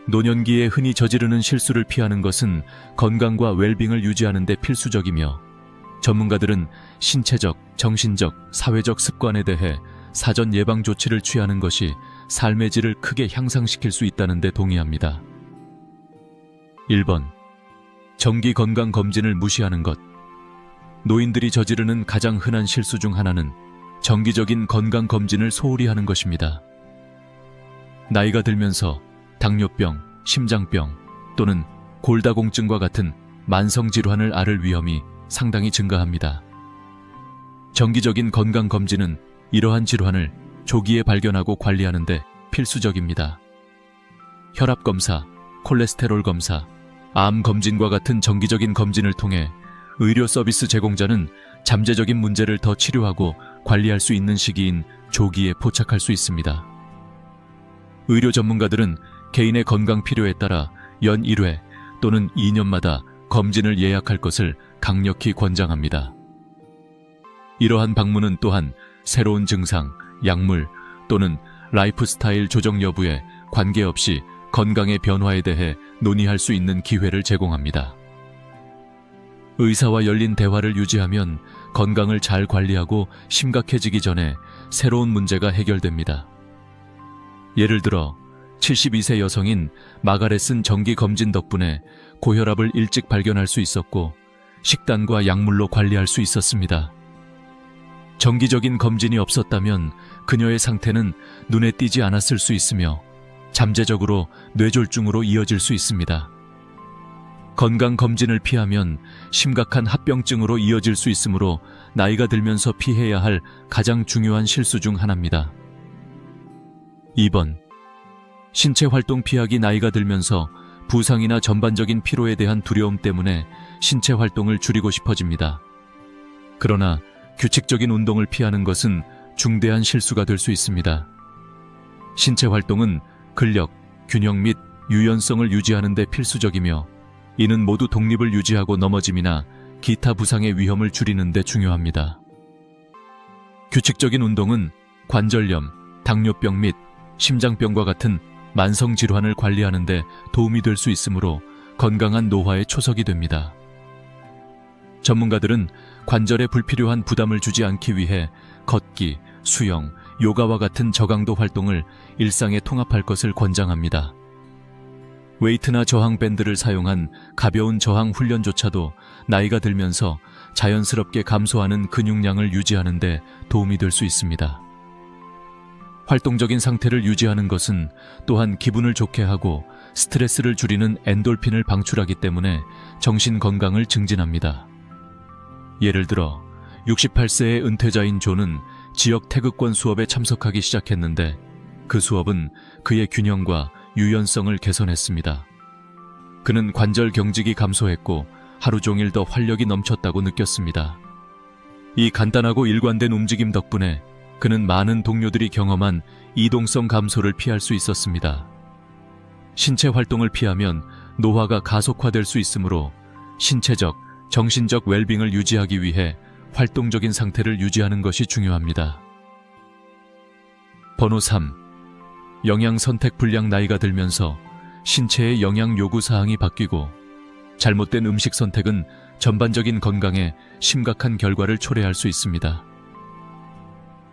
노년기에 흔히 저지르는 실수를 피하는 것은 건강과 웰빙을 유지하는 데 필수적이며, 전문가들은 신체적, 정신적, 사회적 습관에 대해 사전 예방 조치를 취하는 것이 삶의 질을 크게 향상시킬 수 있다는 데 동의합니다. 1번. 정기 건강 검진을 무시하는 것. 노인들이 저지르는 가장 흔한 실수 중 하나는 정기적인 건강 검진을 소홀히 하는 것입니다. 나이가 들면서 당뇨병, 심장병 또는 골다공증과 같은 만성 질환을 앓을 위험이 상당히 증가합니다. 정기적인 건강 검진은 이러한 질환을 조기에 발견하고 관리하는 데 필수적입니다. 혈압 검사, 콜레스테롤 검사, 암 검진과 같은 정기적인 검진을 통해 의료 서비스 제공자는 잠재적인 문제를 더 치료하고 관리할 수 있는 시기인 조기에 포착할 수 있습니다. 의료 전문가들은 개인의 건강 필요에 따라 연 1회 또는 2년마다 검진을 예약할 것을 강력히 권장합니다. 이러한 방문은 또한 새로운 증상, 약물 또는 라이프 스타일 조정 여부에 관계없이 건강의 변화에 대해 논의할 수 있는 기회를 제공합니다. 의사와 열린 대화를 유지하면 건강을 잘 관리하고 심각해지기 전에 새로운 문제가 해결됩니다. 예를 들어 72세 여성인 마가렛은 정기 검진 덕분에 고혈압을 일찍 발견할 수 있었고 식단과 약물로 관리할 수 있었습니다. 정기적인 검진이 없었다면 그녀의 상태는 눈에 띄지 않았을 수 있으며 잠재적으로 뇌졸중으로 이어질 수 있습니다. 건강검진을 피하면 심각한 합병증으로 이어질 수 있으므로 나이가 들면서 피해야 할 가장 중요한 실수 중 하나입니다. 2번. 신체 활동 피하기. 나이가 들면서 부상이나 전반적인 피로에 대한 두려움 때문에 신체 활동을 줄이고 싶어집니다. 그러나 규칙적인 운동을 피하는 것은 중대한 실수가 될 수 있습니다. 신체 활동은 근력, 균형 및 유연성을 유지하는 데 필수적이며 이는 모두 독립을 유지하고 넘어짐이나 기타 부상의 위험을 줄이는 데 중요합니다. 규칙적인 운동은 관절염, 당뇨병 및 심장병과 같은 만성 질환을 관리하는 데 도움이 될 수 있으므로 건강한 노화의 초석이 됩니다. 전문가들은 관절에 불필요한 부담을 주지 않기 위해 걷기, 수영, 요가와 같은 저강도 활동을 일상에 통합할 것을 권장합니다. 웨이트나 저항 밴드를 사용한 가벼운 저항 훈련조차도 나이가 들면서 자연스럽게 감소하는 근육량을 유지하는 데 도움이 될 수 있습니다. 활동적인 상태를 유지하는 것은 또한 기분을 좋게 하고 스트레스를 줄이는 엔돌핀을 방출하기 때문에 정신 건강을 증진합니다. 예를 들어 68세의 은퇴자인 존은 지역 태극권 수업에 참석하기 시작했는데 그 수업은 그의 균형과 유연성을 개선했습니다. 그는 관절 경직이 감소했고 하루 종일 더 활력이 넘쳤다고 느꼈습니다. 이 간단하고 일관된 움직임 덕분에 그는 많은 동료들이 경험한 이동성 감소를 피할 수 있었습니다. 신체 활동을 피하면 노화가 가속화될 수 있으므로 신체적, 정신적 웰빙을 유지하기 위해 활동적인 상태를 유지하는 것이 중요합니다. 번호 3. 영양 선택 불량. 나이가 들면서 신체의 영양 요구 사항이 바뀌고 잘못된 음식 선택은 전반적인 건강에 심각한 결과를 초래할 수 있습니다.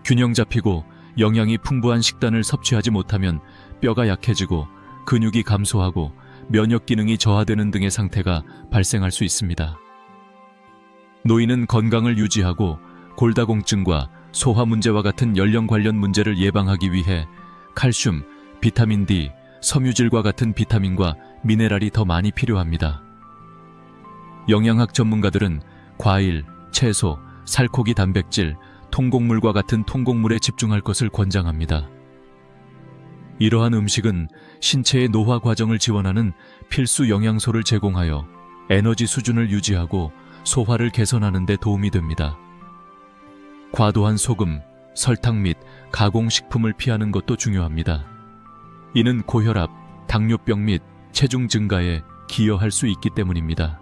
균형 잡히고 영양이 풍부한 식단을 섭취하지 못하면 뼈가 약해지고 근육이 감소하고 면역 기능이 저하되는 등의 상태가 발생할 수 있습니다. 노인은 건강을 유지하고 골다공증과 소화 문제와 같은 연령 관련 문제를 예방하기 위해 칼슘, 비타민 D, 섬유질과 같은 비타민과 미네랄이 더 많이 필요합니다. 영양학 전문가들은 과일, 채소, 살코기 단백질, 통곡물과 같은 통곡물에 집중할 것을 권장합니다. 이러한 음식은 신체의 노화 과정을 지원하는 필수 영양소를 제공하여 에너지 수준을 유지하고 소화를 개선하는 데 도움이 됩니다. 과도한 소금, 설탕 및 가공식품을 피하는 것도 중요합니다. 이는 고혈압, 당뇨병 및 체중 증가에 기여할 수 있기 때문입니다.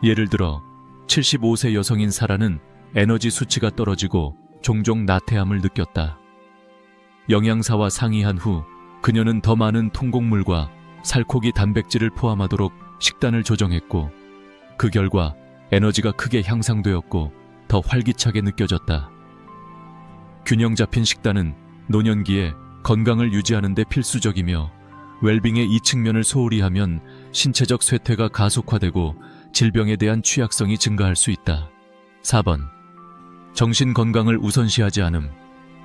예를 들어 75세 여성인 사라는 에너지 수치가 떨어지고 종종 나태함을 느꼈다. 영양사와 상의한 후 그녀는 더 많은 통곡물과 살코기 단백질을 포함하도록 식단을 조정했고, 그 결과 에너지가 크게 향상되었고 더 활기차게 느껴졌다. 균형 잡힌 식단은 노년기에 건강을 유지하는 데 필수적이며, 웰빙의 이 측면을 소홀히 하면 신체적 쇠퇴가 가속화되고 질병에 대한 취약성이 증가할 수 있다. 4번. 정신 건강을 우선시하지 않음.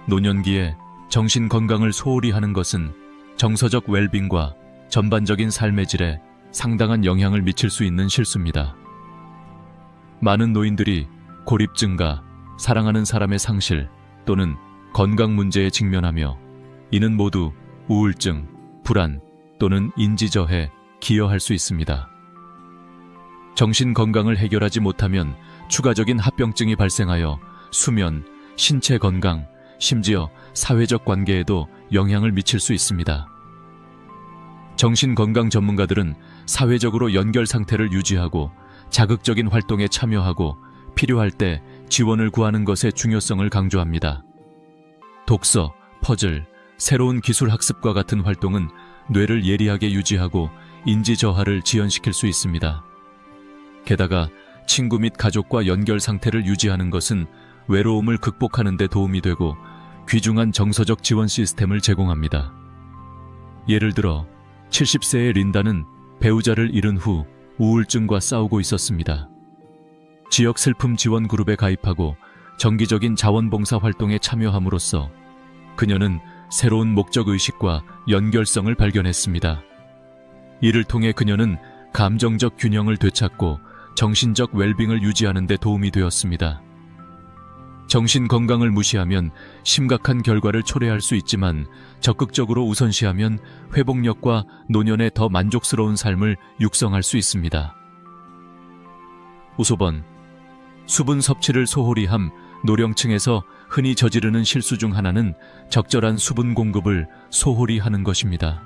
노년기에 정신 건강을 소홀히 하는 것은 정서적 웰빙과 전반적인 삶의 질에 상당한 영향을 미칠 수 있는 실수입니다. 많은 노인들이 고립 증가, 사랑하는 사람의 상실 또는 건강 문제에 직면하며, 이는 모두 우울증, 불안 또는 인지저해에 기여할 수 있습니다. 정신 건강을 해결하지 못하면 추가적인 합병증이 발생하여 수면, 신체 건강, 심지어 사회적 관계에도 영향을 미칠 수 있습니다. 정신건강 전문가들은 사회적으로 연결 상태를 유지하고 자극적인 활동에 참여하고 필요할 때 지원을 구하는 것의 중요성을 강조합니다. 독서, 퍼즐, 새로운 기술 학습과 같은 활동은 뇌를 예리하게 유지하고 인지 저하를 지연시킬 수 있습니다. 게다가 친구 및 가족과 연결 상태를 유지하는 것은 외로움을 극복하는 데 도움이 되고 귀중한 정서적 지원 시스템을 제공합니다. 예를 들어 70세의 린다는 배우자를 잃은 후 우울증과 싸우고 있었습니다. 지역 슬픔 지원 그룹에 가입하고 정기적인 자원봉사 활동에 참여함으로써 그녀는 새로운 목적의식과 연결성을 발견했습니다. 이를 통해 그녀는 감정적 균형을 되찾고 정신적 웰빙을 유지하는 데 도움이 되었습니다. 정신 건강을 무시하면 심각한 결과를 초래할 수 있지만, 적극적으로 우선시하면 회복력과 노년에 더 만족스러운 삶을 육성할 수 있습니다. 우소번. 수분 섭취를 소홀히 함. 노령층에서 흔히 저지르는 실수 중 하나는 적절한 수분 공급을 소홀히 하는 것입니다.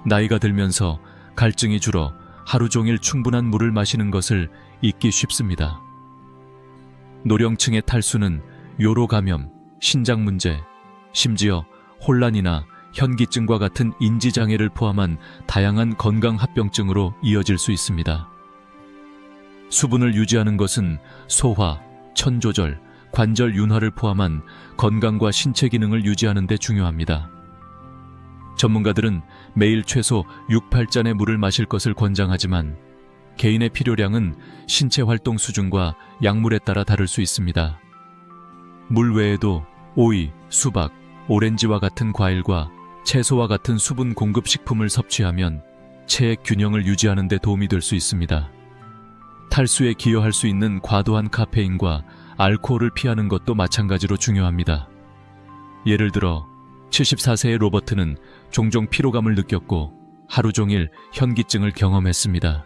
나이가 들면서 갈증이 줄어 하루 종일 충분한 물을 마시는 것을 잊기 쉽습니다. 노령층의 탈수는 요로 감염, 신장 문제, 심지어 혼란이나 현기증과 같은 인지장애를 포함한 다양한 건강 합병증으로 이어질 수 있습니다. 수분을 유지하는 것은 소화, 천 조절, 관절 윤활을 포함한 건강과 신체 기능을 유지하는 데 중요합니다. 전문가들은 매일 최소 6~8잔의 물을 마실 것을 권장하지만, 개인의 필요량은 신체 활동 수준과 약물에 따라 다를 수 있습니다. 물 외에도 오이, 수박, 오렌지와 같은 과일과 채소와 같은 수분 공급 식품을 섭취하면 체액 균형을 유지하는 데 도움이 될 수 있습니다. 탈수에 기여할 수 있는 과도한 카페인과 알코올을 피하는 것도 마찬가지로 중요합니다. 예를 들어 74세의 로버트는 종종 피로감을 느꼈고 하루 종일 현기증을 경험했습니다.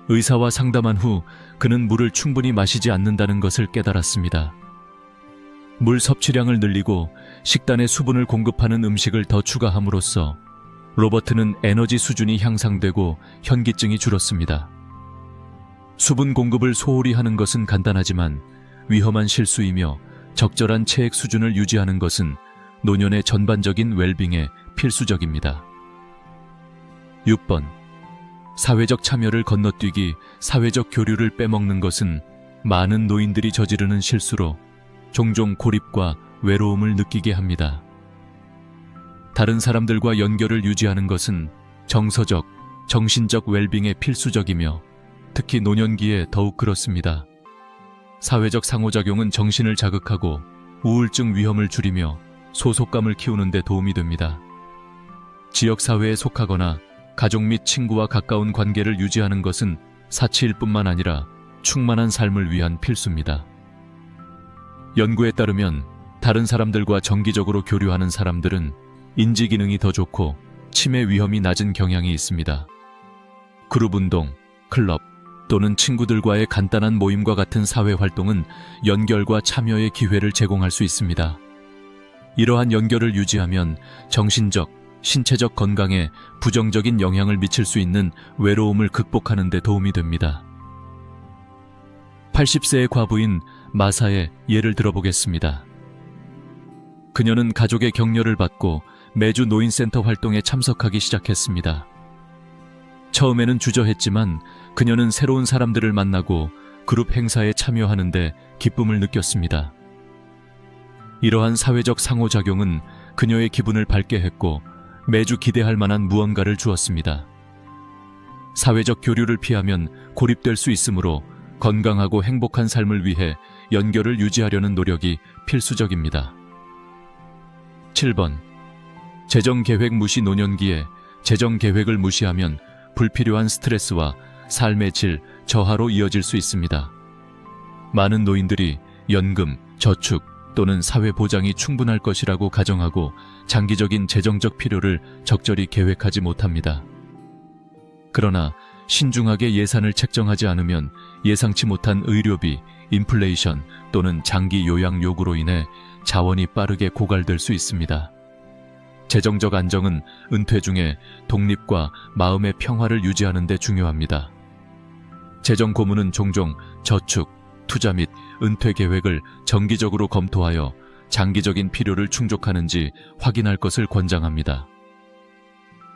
의사와 상담한 후 그는 물을 충분히 마시지 않는다는 것을 깨달았습니다. 물 섭취량을 늘리고 식단에 수분을 공급하는 음식을 더 추가함으로써 로버트는 에너지 수준이 향상되고 현기증이 줄었습니다. 수분 공급을 소홀히 하는 것은 간단하지만 위험한 실수이며, 적절한 체액 수준을 유지하는 것은 노년의 전반적인 웰빙에 필수적입니다. 6번. 사회적 참여를 건너뛰기, 사회적 교류를 빼먹는 것은 많은 노인들이 저지르는 실수로 종종 고립과 외로움을 느끼게 합니다. 다른 사람들과 연결을 유지하는 것은 정서적, 정신적 웰빙에 필수적이며, 특히 노년기에 더욱 그렇습니다. 사회적 상호작용은 정신을 자극하고 우울증 위험을 줄이며 소속감을 키우는 데 도움이 됩니다. 지역사회에 속하거나 가족 및 친구와 가까운 관계를 유지하는 것은 사치일 뿐만 아니라 충만한 삶을 위한 필수입니다. 연구에 따르면 다른 사람들과 정기적으로 교류하는 사람들은 인지 기능이 더 좋고 치매 위험이 낮은 경향이 있습니다. 그룹 운동, 클럽 또는 친구들과의 간단한 모임과 같은 사회 활동은 연결과 참여의 기회를 제공할 수 있습니다. 이러한 연결을 유지하면 정신적, 신체적 건강에 부정적인 영향을 미칠 수 있는 외로움을 극복하는 데 도움이 됩니다. 80세의 과부인 마사의 예를 들어보겠습니다. 그녀는 가족의 격려를 받고 매주 노인센터 활동에 참석하기 시작했습니다. 처음에는 주저했지만 그녀는 새로운 사람들을 만나고 그룹 행사에 참여하는데 기쁨을 느꼈습니다. 이러한 사회적 상호작용은 그녀의 기분을 밝게 했고 매주 기대할 만한 무언가를 주었습니다. 사회적 교류를 피하면 고립될 수 있으므로 건강하고 행복한 삶을 위해 연결을 유지하려는 노력이 필수적입니다. 7번. 재정계획 무시. 노년기에 재정계획을 무시하면 불필요한 스트레스와 삶의 질, 저하로 이어질 수 있습니다. 많은 노인들이 연금, 저축 또는 사회보장이 충분할 것이라고 가정하고 장기적인 재정적 필요를 적절히 계획하지 못합니다. 그러나 신중하게 예산을 책정하지 않으면 예상치 못한 의료비, 인플레이션 또는 장기 요양 요구로 인해 자원이 빠르게 고갈될 수 있습니다. 재정적 안정은 은퇴 중에 독립과 마음의 평화를 유지하는 데 중요합니다. 재정 고문은 종종 저축, 투자 및 은퇴 계획을 정기적으로 검토하여 장기적인 필요를 충족하는지 확인할 것을 권장합니다.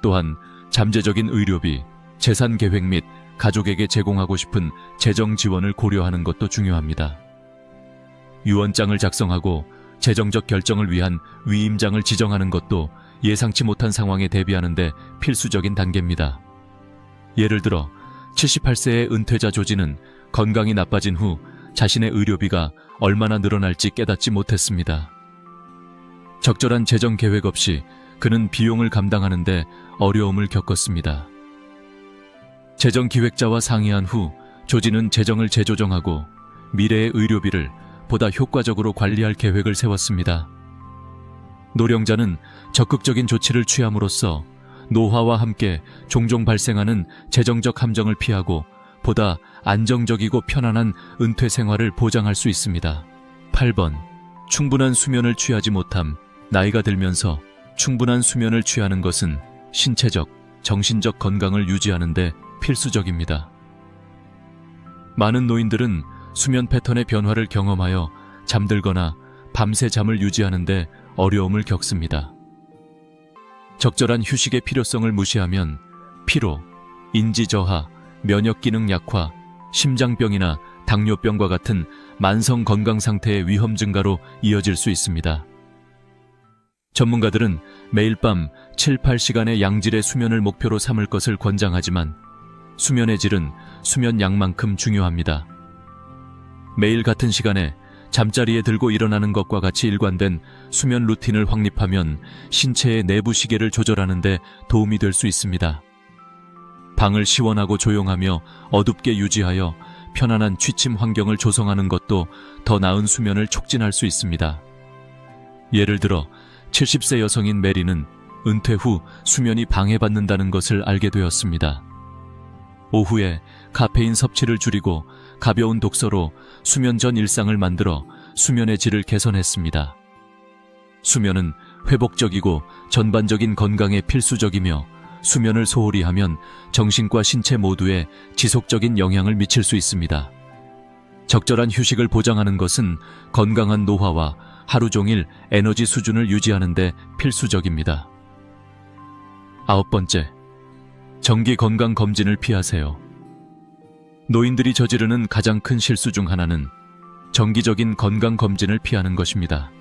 또한 잠재적인 의료비, 재산 계획 및 가족에게 제공하고 싶은 재정 지원을 고려하는 것도 중요합니다. 유언장을 작성하고 재정적 결정을 위한 위임장을 지정하는 것도 예상치 못한 상황에 대비하는 데 필수적인 단계입니다. 예를 들어 78세의 은퇴자 조지는 건강이 나빠진 후 자신의 의료비가 얼마나 늘어날지 깨닫지 못했습니다. 적절한 재정 계획 없이 그는 비용을 감당하는 데 어려움을 겪었습니다. 재정 기획자와 상의한 후 조지는 재정을 재조정하고 미래의 의료비를 보다 효과적으로 관리할 계획을 세웠습니다. 노령자는 적극적인 조치를 취함으로써 노화와 함께 종종 발생하는 재정적 함정을 피하고 보다 안정적이고 편안한 은퇴 생활을 보장할 수 있습니다. 8번. 충분한 수면을 취하지 못함. 나이가 들면서 충분한 수면을 취하는 것은 신체적, 정신적 건강을 유지하는 데 필수적입니다. 많은 노인들은 수면 패턴의 변화를 경험하여 잠들거나 밤새 잠을 유지하는 데 어려움을 겪습니다. 적절한 휴식의 필요성을 무시하면 피로, 인지 저하, 면역 기능 약화, 심장병이나 당뇨병과 같은 만성 건강 상태의 위험 증가로 이어질 수 있습니다. 전문가들은 매일 밤 7-8시간의 양질의 수면을 목표로 삼을 것을 권장하지만 수면의 질은 수면 양만큼 중요합니다. 매일 같은 시간에 잠자리에 들고 일어나는 것과 같이 일관된 수면 루틴을 확립하면 신체의 내부 시계를 조절하는 데 도움이 될 수 있습니다. 방을 시원하고 조용하며 어둡게 유지하여 편안한 취침 환경을 조성하는 것도 더 나은 수면을 촉진할 수 있습니다. 예를 들어 70세 여성인 메리는 은퇴 후 수면이 방해받는다는 것을 알게 되었습니다. 오후에 카페인 섭취를 줄이고 가벼운 독서로 수면 전 일상을 만들어 수면의 질을 개선했습니다. 수면은 회복적이고 전반적인 건강에 필수적이며 수면을 소홀히 하면 정신과 신체 모두에 지속적인 영향을 미칠 수 있습니다. 적절한 휴식을 보장하는 것은 건강한 노화와 하루 종일 에너지 수준을 유지하는 데 필수적입니다. 9번째, 정기 건강 검진을 피하세요. 노인들이 저지르는 가장 큰 실수 중 하나는 정기적인 건강 검진을 피하는 것입니다.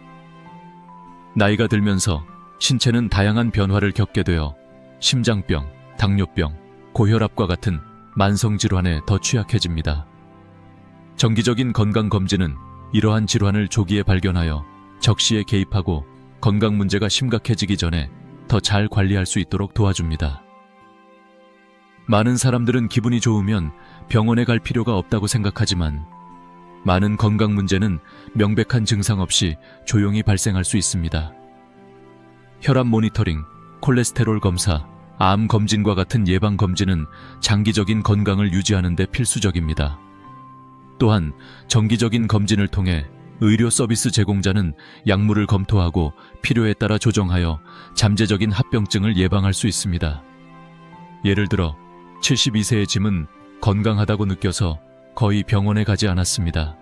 나이가 들면서 신체는 다양한 변화를 겪게 되어 심장병, 당뇨병, 고혈압과 같은 만성질환에 더 취약해집니다. 정기적인 건강검진은 이러한 질환을 조기에 발견하여 적시에 개입하고 건강 문제가 심각해지기 전에 더 잘 관리할 수 있도록 도와줍니다. 많은 사람들은 기분이 좋으면 병원에 갈 필요가 없다고 생각하지만 많은 건강 문제는 명백한 증상 없이 조용히 발생할 수 있습니다. 혈압 모니터링, 콜레스테롤 검사, 암 검진과 같은 예방 검진은 장기적인 건강을 유지하는 데 필수적입니다. 또한 정기적인 검진을 통해 의료 서비스 제공자는 약물을 검토하고 필요에 따라 조정하여 잠재적인 합병증을 예방할 수 있습니다. 예를 들어 72세의 짐은 건강하다고 느껴서 거의 병원에 가지 않았습니다.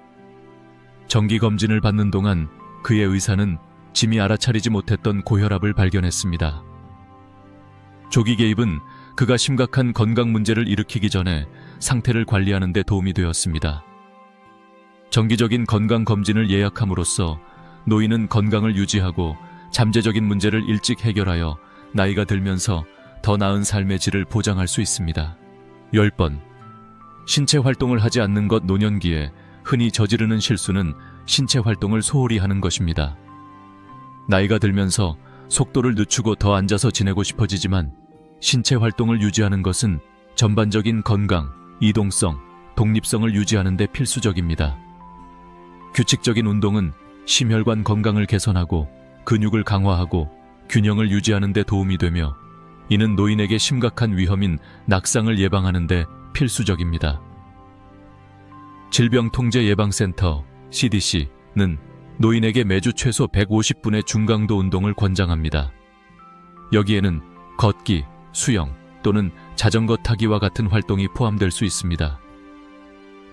정기 검진을 받는 동안 그의 의사는 짐이 알아차리지 못했던 고혈압을 발견했습니다. 조기 개입은 그가 심각한 건강 문제를 일으키기 전에 상태를 관리하는 데 도움이 되었습니다. 정기적인 건강 검진을 예약함으로써 노인은 건강을 유지하고 잠재적인 문제를 일찍 해결하여 나이가 들면서 더 나은 삶의 질을 보장할 수 있습니다. 10번. 신체 활동을 하지 않는 것. 노년기에 흔히 저지르는 실수는 신체 활동을 소홀히 하는 것입니다. 나이가 들면서 속도를 늦추고 더 앉아서 지내고 싶어지지만 신체 활동을 유지하는 것은 전반적인 건강, 이동성, 독립성을 유지하는 데 필수적입니다. 규칙적인 운동은 심혈관 건강을 개선하고 근육을 강화하고 균형을 유지하는 데 도움이 되며 이는 노인에게 심각한 위험인 낙상을 예방하는 데 필수적입니다. 질병통제예방센터 CDC는 노인에게 매주 최소 150분의 중강도 운동을 권장합니다. 여기에는 걷기, 수영 또는 자전거 타기와 같은 활동이 포함될 수 있습니다.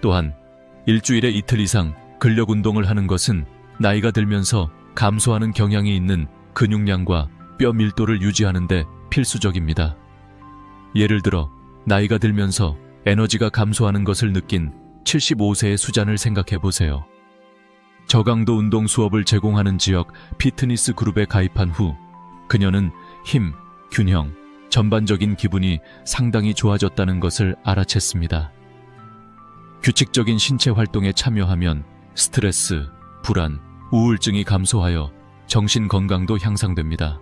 또한 일주일에 이틀 이상 근력 운동을 하는 것은 나이가 들면서 감소하는 경향이 있는 근육량과 뼈 밀도를 유지하는 데 필수적입니다. 예를 들어 나이가 들면서 에너지가 감소하는 것을 느낀 75세의 수잔을 생각해 보세요. 저강도 운동 수업을 제공하는 지역 피트니스 그룹에 가입한 후 그녀는 힘, 균형, 전반적인 기분이 상당히 좋아졌다는 것을 알아챘습니다. 규칙적인 신체 활동에 참여하면 스트레스, 불안, 우울증이 감소하여 정신 건강도 향상됩니다.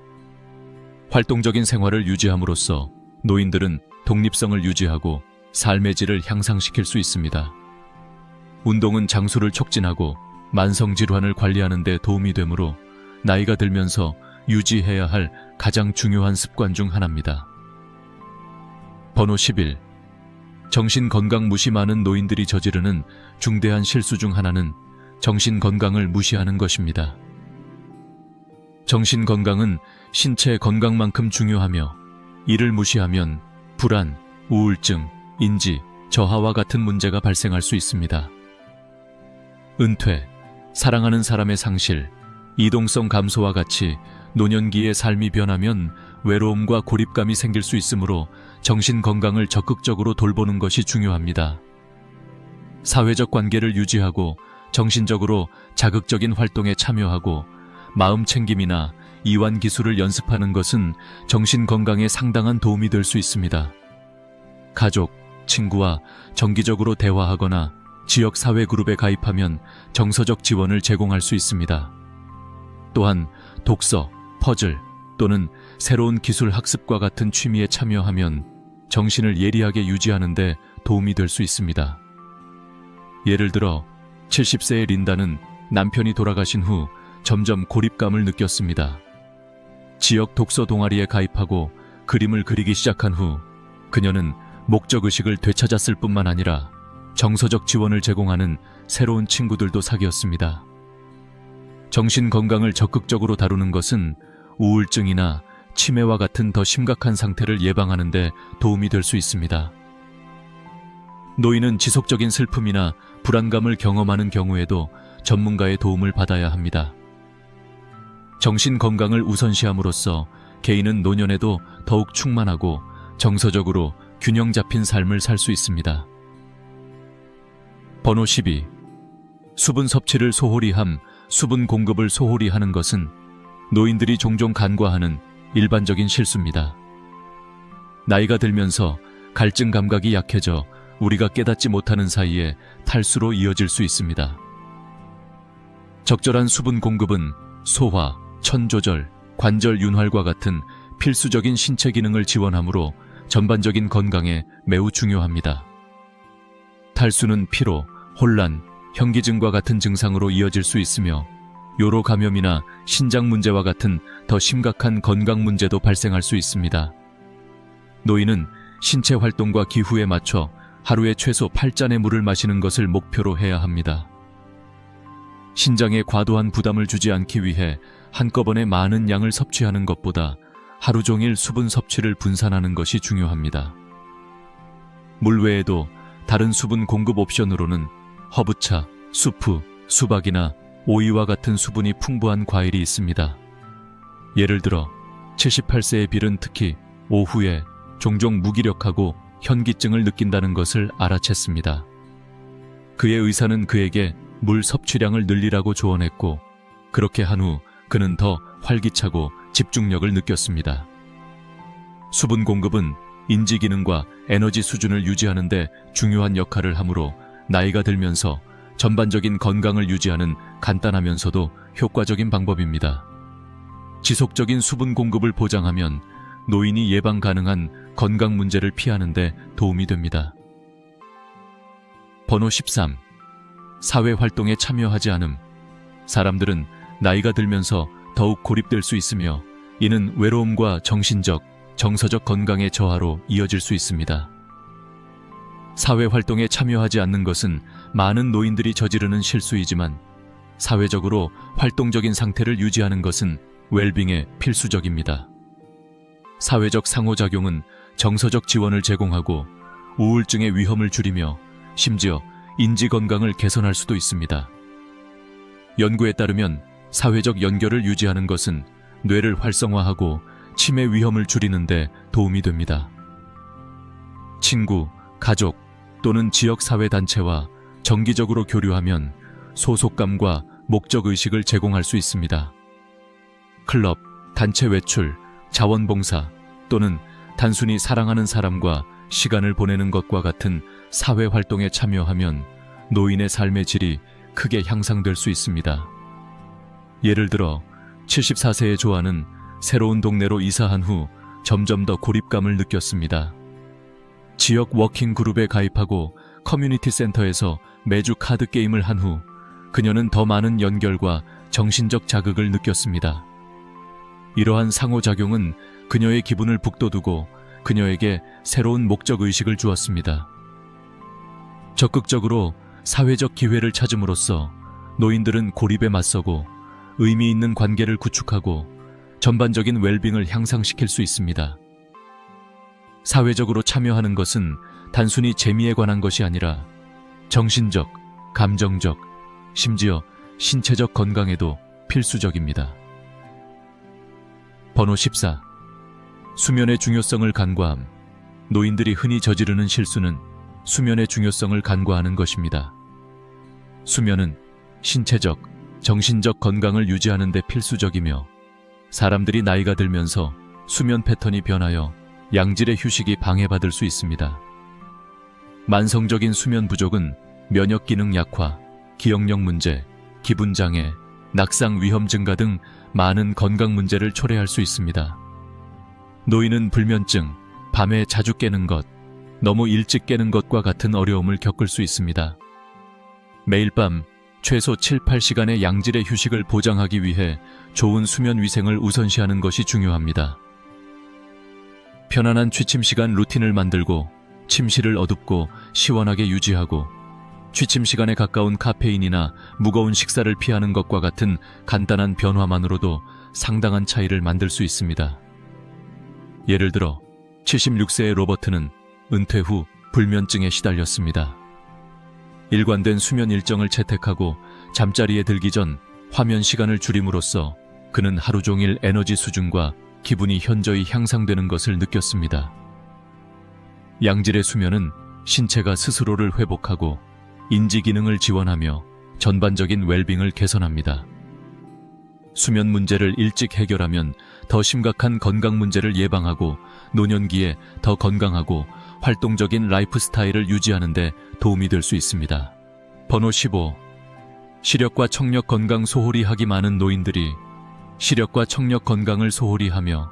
활동적인 생활을 유지함으로써 노인들은 독립성을 유지하고 삶의 질을 향상시킬 수 있습니다. 운동은 장수를 촉진하고 만성질환을 관리하는 데 도움이 되므로 나이가 들면서 유지해야 할 가장 중요한 습관 중 하나입니다. 번호 11. 정신건강 무시. 많은 노인들이 저지르는 중대한 실수 중 하나는 정신건강을 무시하는 것입니다. 정신건강은 신체 건강만큼 중요하며 이를 무시하면 불안, 우울증, 인지, 저하와 같은 문제가 발생할 수 있습니다. 은퇴, 사랑하는 사람의 상실, 이동성 감소와 같이 노년기의 삶이 변하면 외로움과 고립감이 생길 수 있으므로 정신 건강을 적극적으로 돌보는 것이 중요합니다. 사회적 관계를 유지하고 정신적으로 자극적인 활동에 참여하고 마음 챙김이나 이완 기술을 연습하는 것은 정신 건강에 상당한 도움이 될 수 있습니다. 가족, 친구와 정기적으로 대화하거나 지역 사회 그룹에 가입하면 정서적 지원을 제공할 수 있습니다. 또한 독서, 퍼즐 또는 새로운 기술 학습과 같은 취미에 참여하면 정신을 예리하게 유지하는 데 도움이 될 수 있습니다. 예를 들어 70세의 린다는 남편이 돌아가신 후 점점 고립감을 느꼈습니다. 지역 독서 동아리에 가입하고 그림을 그리기 시작한 후 그녀는 목적의식을 되찾았을 뿐만 아니라 정서적 지원을 제공하는 새로운 친구들도 사귀었습니다. 정신 건강을 적극적으로 다루는 것은 우울증이나 치매와 같은 더 심각한 상태를 예방하는 데 도움이 될 수 있습니다. 노인은 지속적인 슬픔이나 불안감을 경험하는 경우에도 전문가의 도움을 받아야 합니다. 정신 건강을 우선시함으로써 개인은 노년에도 더욱 충만하고 정서적으로 균형 잡힌 삶을 살 수 있습니다. 번호 12. 수분 섭취를 소홀히 함. 수분 공급을 소홀히 하는 것은 노인들이 종종 간과하는 일반적인 실수입니다. 나이가 들면서 갈증 감각이 약해져 우리가 깨닫지 못하는 사이에 탈수로 이어질 수 있습니다. 적절한 수분 공급은 소화, 천 조절, 관절 윤활과 같은 필수적인 신체 기능을 지원하므로 전반적인 건강에 매우 중요합니다. 탈수는 피로, 혼란, 현기증과 같은 증상으로 이어질 수 있으며 요로 감염이나 신장 문제와 같은 더 심각한 건강 문제도 발생할 수 있습니다. 노인은 신체 활동과 기후에 맞춰 하루에 최소 8잔의 물을 마시는 것을 목표로 해야 합니다. 신장에 과도한 부담을 주지 않기 위해 한꺼번에 많은 양을 섭취하는 것보다 하루 종일 수분 섭취를 분산하는 것이 중요합니다. 물 외에도 다른 수분 공급 옵션으로는 허브차, 수프, 수박이나 오이와 같은 수분이 풍부한 과일이 있습니다. 예를 들어 78세의 빌은 특히 오후에 종종 무기력하고 현기증을 느낀다는 것을 알아챘습니다. 그의 의사는 그에게 물 섭취량을 늘리라고 조언했고, 그렇게 한 후 그는 더 활기차고 집중력을 느꼈습니다. 수분 공급은 인지 기능과 에너지 수준을 유지하는 데 중요한 역할을 하므로 나이가 들면서 전반적인 건강을 유지하는 간단하면서도 효과적인 방법입니다. 지속적인 수분 공급을 보장하면 노인이 예방 가능한 건강 문제를 피하는 데 도움이 됩니다. 번호 13. 사회 활동에 참여하지 않음. 사람들은 나이가 들면서 더욱 고립될 수 있으며 이는 외로움과 정신적, 정서적 건강의 저하로 이어질 수 있습니다. 사회 활동에 참여하지 않는 것은 많은 노인들이 저지르는 실수이지만 사회적으로 활동적인 상태를 유지하는 것은 웰빙에 필수적입니다. 사회적 상호작용은 정서적 지원을 제공하고 우울증의 위험을 줄이며 심지어 인지 건강을 개선할 수도 있습니다. 연구에 따르면 사회적 연결을 유지하는 것은 뇌를 활성화하고 치매 위험을 줄이는 데 도움이 됩니다. 친구, 가족 또는 지역사회단체와 정기적으로 교류하면 소속감과 목적의식을 제공할 수 있습니다. 클럽, 단체 외출, 자원봉사 또는 단순히 사랑하는 사람과 시간을 보내는 것과 같은 사회활동에 참여하면 노인의 삶의 질이 크게 향상될 수 있습니다. 예를 들어 74세의 조아는 새로운 동네로 이사한 후 점점 더 고립감을 느꼈습니다. 지역 워킹 그룹에 가입하고 커뮤니티 센터에서 매주 카드 게임을 한 후 그녀는 더 많은 연결과 정신적 자극을 느꼈습니다. 이러한 상호작용은 그녀의 기분을 북돋우고 그녀에게 새로운 목적의식을 주었습니다. 적극적으로 사회적 기회를 찾음으로써 노인들은 고립에 맞서고 의미 있는 관계를 구축하고 전반적인 웰빙을 향상시킬 수 있습니다. 사회적으로 참여하는 것은 단순히 재미에 관한 것이 아니라 정신적, 감정적, 심지어 신체적 건강에도 필수적입니다. 번호 14. 수면의 중요성을 간과함. 노인들이 흔히 저지르는 실수는 수면의 중요성을 간과하는 것입니다. 수면은 신체적, 정신적 건강을 유지하는 데 필수적이며 사람들이 나이가 들면서 수면 패턴이 변하여 양질의 휴식이 방해받을 수 있습니다. 만성적인 수면 부족은 면역 기능 약화, 기억력 문제, 기분 장애, 낙상 위험 증가 등 많은 건강 문제를 초래할 수 있습니다. 노인은 불면증, 밤에 자주 깨는 것, 너무 일찍 깨는 것과 같은 어려움을 겪을 수 있습니다. 매일 밤 최소 7-8시간의 양질의 휴식을 보장하기 위해 좋은 수면 위생을 우선시하는 것이 중요합니다. 편안한 취침 시간 루틴을 만들고 침실을 어둡고 시원하게 유지하고 취침 시간에 가까운 카페인이나 무거운 식사를 피하는 것과 같은 간단한 변화만으로도 상당한 차이를 만들 수 있습니다. 예를 들어 76세의 로버트는 은퇴 후 불면증에 시달렸습니다. 일관된 수면 일정을 채택하고 잠자리에 들기 전 화면 시간을 줄임으로써 그는 하루 종일 에너지 수준과 기분이 현저히 향상되는 것을 느꼈습니다. 양질의 수면은 신체가 스스로를 회복하고 인지 기능을 지원하며 전반적인 웰빙을 개선합니다. 수면 문제를 일찍 해결하면 더 심각한 건강 문제를 예방하고 노년기에 더 건강하고 활동적인 라이프 스타일을 유지하는 데 도움이 될 수 있습니다. 번호 15. 시력과 청력 건강 소홀히 하기. 많은 노인들이 시력과 청력 건강을 소홀히 하며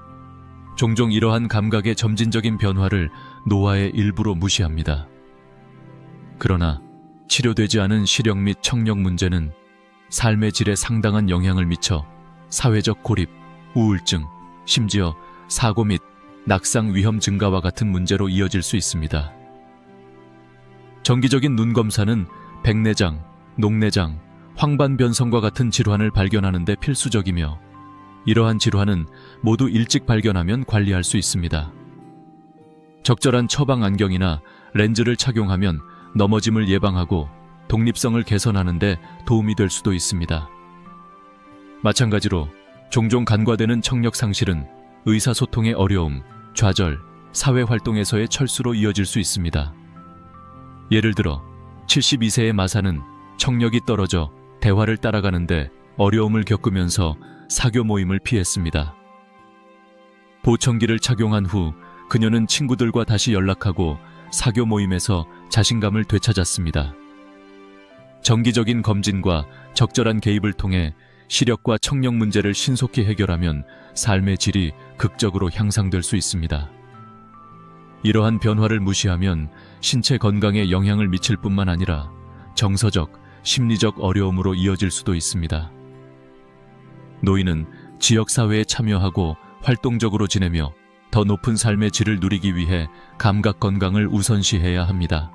종종 이러한 감각의 점진적인 변화를 노화의 일부로 무시합니다. 그러나 치료되지 않은 시력 및 청력 문제는 삶의 질에 상당한 영향을 미쳐 사회적 고립, 우울증, 심지어 사고 및 낙상 위험 증가와 같은 문제로 이어질 수 있습니다. 정기적인 눈 검사는 백내장, 녹내장, 황반변성과 같은 질환을 발견하는 데 필수적이며 이러한 질환은 모두 일찍 발견하면 관리할 수 있습니다. 적절한 처방 안경이나 렌즈를 착용하면 넘어짐을 예방하고 독립성을 개선하는 데 도움이 될 수도 있습니다. 마찬가지로 종종 간과되는 청력 상실은 의사소통의 어려움, 좌절, 사회활동에서의 철수로 이어질 수 있습니다. 예를 들어 72세의 마사는 청력이 떨어져 대화를 따라가는데 어려움을 겪으면서 사교 모임을 피했습니다. 보청기를 착용한 후 그녀는 친구들과 다시 연락하고 사교 모임에서 자신감을 되찾았습니다. 정기적인 검진과 적절한 개입을 통해 시력과 청력 문제를 신속히 해결하면 삶의 질이 극적으로 향상될 수 있습니다. 이러한 변화를 무시하면 신체 건강에 영향을 미칠 뿐만 아니라 정서적, 심리적 어려움으로 이어질 수도 있습니다. 노인은 지역사회에 참여하고 활동적으로 지내며 더 높은 삶의 질을 누리기 위해 감각 건강을 우선시해야 합니다.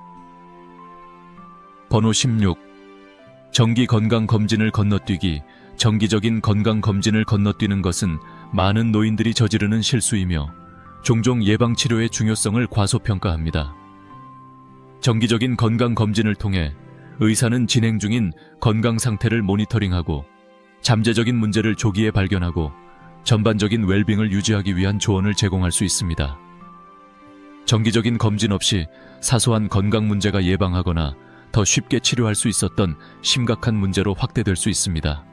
번호 16. 정기 건강검진을 건너뛰기. 정기적인 건강검진을 건너뛰는 것은 많은 노인들이 저지르는 실수이며 종종 예방치료의 중요성을 과소평가합니다. 정기적인 건강검진을 통해 의사는 진행 중인 건강 상태를 모니터링하고 잠재적인 문제를 조기에 발견하고 전반적인 웰빙을 유지하기 위한 조언을 제공할 수 있습니다. 정기적인 검진 없이 사소한 건강 문제가 예방하거나 더 쉽게 치료할 수 있었던 심각한 문제로 확대될 수 있습니다.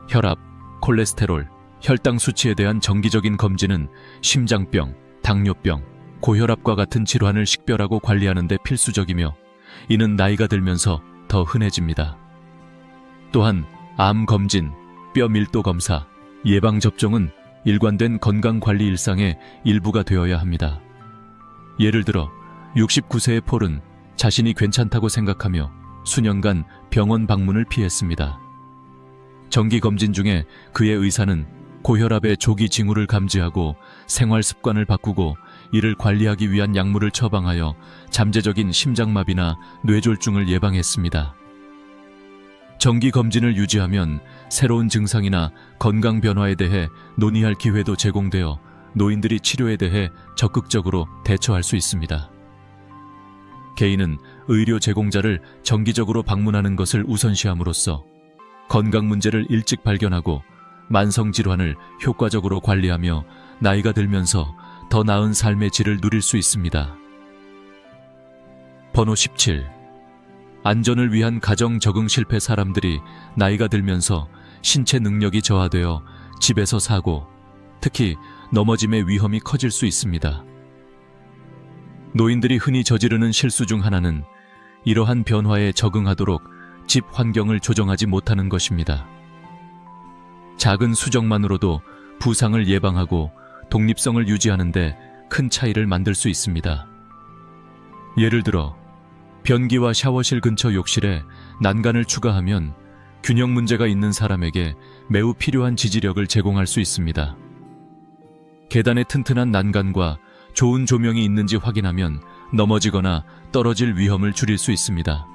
혈압, 콜레스테롤, 혈당 수치에 대한 정기적인 검진은 심장병, 당뇨병, 고혈압과 같은 질환을 식별하고 관리하는 데 필수적이며 이는 나이가 들면서 더 흔해집니다. 또한 암 검진, 뼈 밀도 검사, 예방접종은 일관된 건강관리 일상의 일부가 되어야 합니다. 예를 들어 69세의 폴은 자신이 괜찮다고 생각하며 수년간 병원 방문을 피했습니다. 정기검진 중에 그의 의사는 고혈압의 조기 징후를 감지하고 생활 습관을 바꾸고 이를 관리하기 위한 약물을 처방하여 잠재적인 심장마비나 뇌졸중을 예방했습니다. 정기검진을 유지하면 새로운 증상이나 건강 변화에 대해 논의할 기회도 제공되어 노인들이 치료에 대해 적극적으로 대처할 수 있습니다. 개인은 의료 제공자를 정기적으로 방문하는 것을 우선시함으로써 건강 문제를 일찍 발견하고 만성질환을 효과적으로 관리하며 나이가 들면서 더 나은 삶의 질을 누릴 수 있습니다. 번호 17. 안전을 위한 가정 적응 실패. 사람들이 나이가 들면서 신체 능력이 저하되어 집에서 사고, 특히 넘어짐의 위험이 커질 수 있습니다. 노인들이 흔히 저지르는 실수 중 하나는 이러한 변화에 적응하도록 집 환경을 조정하지 못하는 것입니다. 작은 수정만으로도 부상을 예방하고 독립성을 유지하는 데 큰 차이를 만들 수 있습니다. 예를 들어 변기와 샤워실 근처 욕실에 난간을 추가하면 균형 문제가 있는 사람에게 매우 필요한 지지력을 제공할 수 있습니다. 계단에 튼튼한 난간과 좋은 조명이 있는지 확인하면 넘어지거나 떨어질 위험을 줄일 수 있습니다.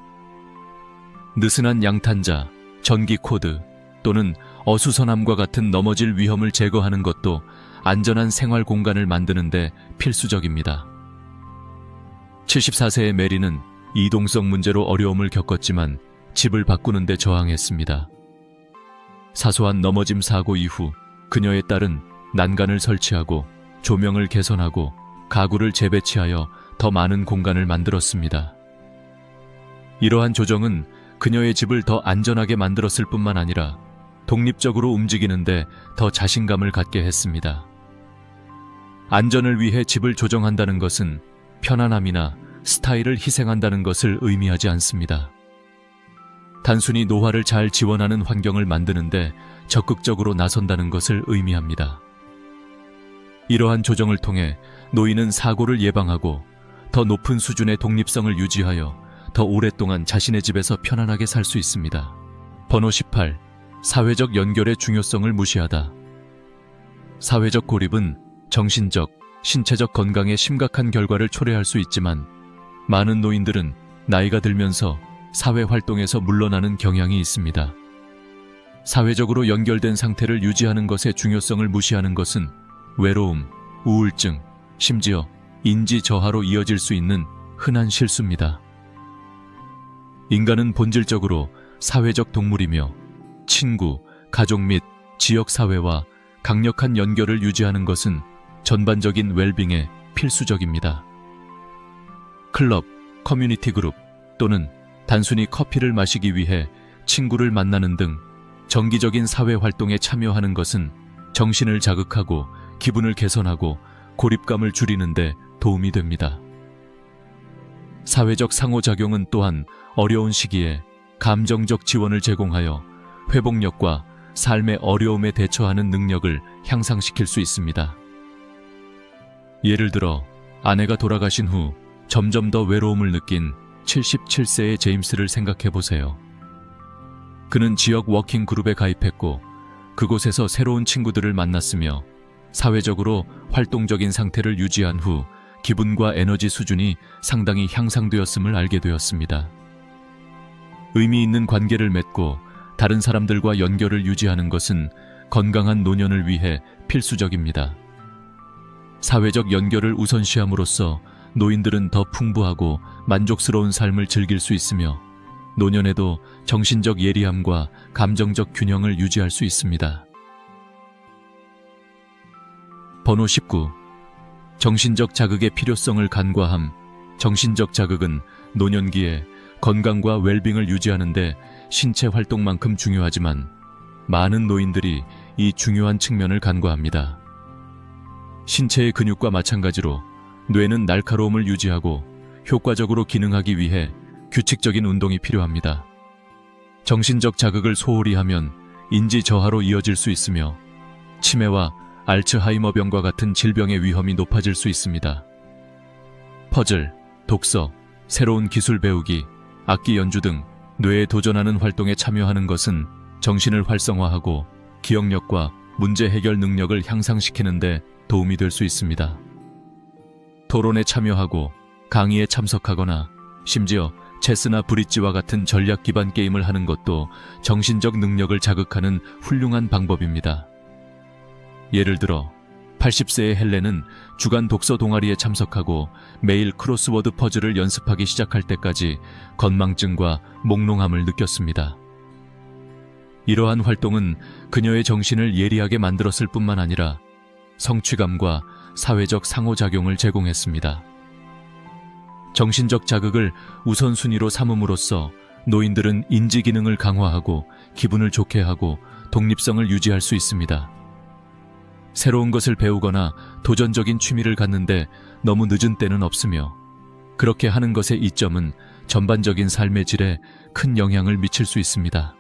느슨한 양탄자, 전기 코드 또는 어수선함과 같은 넘어질 위험을 제거하는 것도 안전한 생활 공간을 만드는 데 필수적입니다. 74세의 메리는 이동성 문제로 어려움을 겪었지만 집을 바꾸는 데 저항했습니다. 사소한 넘어짐 사고 이후 그녀의 딸은 난간을 설치하고 조명을 개선하고 가구를 재배치하여 더 많은 공간을 만들었습니다. 이러한 조정은 그녀의 집을 더 안전하게 만들었을 뿐만 아니라 독립적으로 움직이는데 더 자신감을 갖게 했습니다. 안전을 위해 집을 조정한다는 것은 편안함이나 스타일을 희생한다는 것을 의미하지 않습니다. 단순히 노화를 잘 지원하는 환경을 만드는데 적극적으로 나선다는 것을 의미합니다. 이러한 조정을 통해 노인은 사고를 예방하고 더 높은 수준의 독립성을 유지하여 더 오랫동안 자신의 집에서 편안하게 살 수 있습니다. 번호 18. 사회적 연결의 중요성을 무시하다. 사회적 고립은 정신적, 신체적 건강에 심각한 결과를 초래할 수 있지만 많은 노인들은 나이가 들면서 사회 활동에서 물러나는 경향이 있습니다. 사회적으로 연결된 상태를 유지하는 것의 중요성을 무시하는 것은 외로움, 우울증, 심지어 인지 저하로 이어질 수 있는 흔한 실수입니다. 인간은 본질적으로 사회적 동물이며 친구, 가족 및 지역 사회와 강력한 연결을 유지하는 것은 전반적인 웰빙에 필수적입니다. 클럽, 커뮤니티 그룹 또는 단순히 커피를 마시기 위해 친구를 만나는 등 정기적인 사회 활동에 참여하는 것은 정신을 자극하고 기분을 개선하고 고립감을 줄이는 데 도움이 됩니다. 사회적 상호작용은 또한 어려운 시기에 감정적 지원을 제공하여 회복력과 삶의 어려움에 대처하는 능력을 향상시킬 수 있습니다. 예를 들어 아내가 돌아가신 후 점점 더 외로움을 느낀 77세의 제임스를 생각해 보세요. 그는 지역 워킹 그룹에 가입했고 그곳에서 새로운 친구들을 만났으며 사회적으로 활동적인 상태를 유지한 후 기분과 에너지 수준이 상당히 향상되었음을 알게 되었습니다. 의미 있는 관계를 맺고 다른 사람들과 연결을 유지하는 것은 건강한 노년을 위해 필수적입니다. 사회적 연결을 우선시함으로써 노인들은 더 풍부하고 만족스러운 삶을 즐길 수 있으며 노년에도 정신적 예리함과 감정적 균형을 유지할 수 있습니다. 번호 19. 정신적 자극의 필요성을 간과함. 정신적 자극은 노년기에 건강과 웰빙을 유지하는 데 신체 활동만큼 중요하지만 많은 노인들이 이 중요한 측면을 간과합니다. 신체의 근육과 마찬가지로 뇌는 날카로움을 유지하고 효과적으로 기능하기 위해 규칙적인 운동이 필요합니다. 정신적 자극을 소홀히 하면 인지 저하로 이어질 수 있으며 치매와 알츠하이머병과 같은 질병의 위험이 높아질 수 있습니다. 퍼즐, 독서, 새로운 기술 배우기, 악기 연주 등 뇌에 도전하는 활동에 참여하는 것은 정신을 활성화하고 기억력과 문제 해결 능력을 향상시키는 데 도움이 될 수 있습니다. 토론에 참여하고 강의에 참석하거나 심지어 체스나 브릿지와 같은 전략 기반 게임을 하는 것도 정신적 능력을 자극하는 훌륭한 방법입니다. 예를 들어 80세의 헬렌은 주간 독서 동아리에 참석하고 매일 크로스워드 퍼즐을 연습하기 시작할 때까지 건망증과 몽롱함을 느꼈습니다. 이러한 활동은 그녀의 정신을 예리하게 만들었을 뿐만 아니라 성취감과 사회적 상호작용을 제공했습니다. 정신적 자극을 우선순위로 삼음으로써 노인들은 인지 기능을 강화하고 기분을 좋게 하고 독립성을 유지할 수 있습니다. 새로운 것을 배우거나 도전적인 취미를 갖는데 너무 늦은 때는 없으며 그렇게 하는 것의 이점은 전반적인 삶의 질에 큰 영향을 미칠 수 있습니다.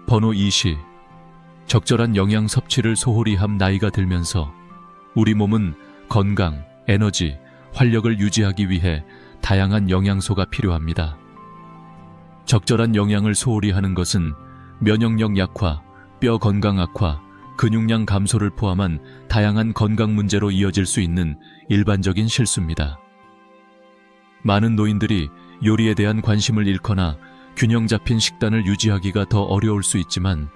번호 20. 적절한 영양 섭취를 소홀히 함. 나이가 들면서 우리 몸은 건강, 에너지, 활력을 유지하기 위해 다양한 영양소가 필요합니다. 적절한 영양을 소홀히 하는 것은 면역력 약화, 뼈 건강 악화, 근육량 감소를 포함한 다양한 건강 문제로 이어질 수 있는 일반적인 실수입니다. 많은 노인들이 요리에 대한 관심을 잃거나 균형 잡힌 식단을 유지하기가 더 어려울 수 있지만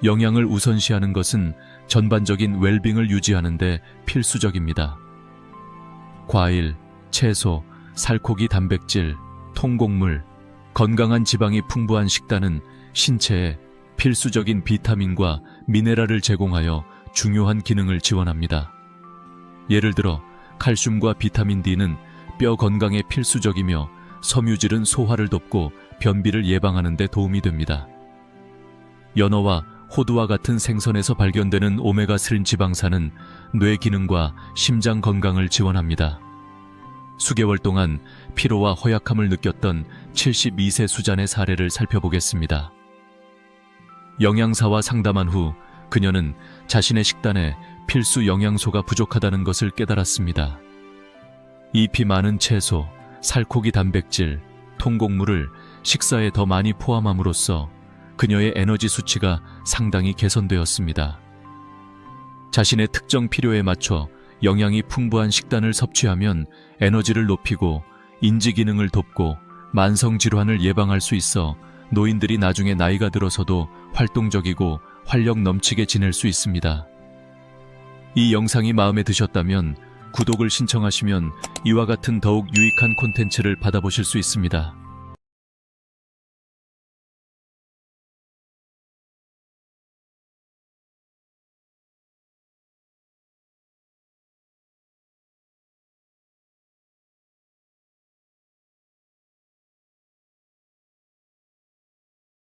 영양을 우선시하는 것은 전반적인 웰빙을 유지하는 데 필수적입니다. 과일, 채소, 살코기 단백질, 통곡물, 건강한 지방이 풍부한 식단은 신체에 필수적인 비타민과 미네랄을 제공하여 중요한 기능을 지원합니다. 예를 들어 칼슘과 비타민 D는 뼈 건강에 필수적이며 섬유질은 소화를 돕고 변비를 예방하는 데 도움이 됩니다. 연어와 호두와 같은 생선에서 발견되는 오메가3 지방산은 뇌 기능과 심장 건강을 지원합니다. 수개월 동안 피로와 허약함을 느꼈던 72세 수잔의 사례를 살펴보겠습니다. 영양사와 상담한 후 그녀는 자신의 식단에 필수 영양소가 부족하다는 것을 깨달았습니다. 잎이 많은 채소, 살코기 단백질, 통곡물을 식사에 더 많이 포함함으로써 그녀의 에너지 수치가 상당히 개선되었습니다. 자신의 특정 필요에 맞춰 영양이 풍부한 식단을 섭취하면 에너지를 높이고 인지 기능을 돕고 만성 질환을 예방할 수 있어 노인들이 나중에 나이가 들어서도 활동적이고 활력 넘치게 지낼 수 있습니다. 이 영상이 마음에 드셨다면 구독을 신청하시면 이와 같은 더욱 유익한 콘텐츠를 받아보실 수 있습니다.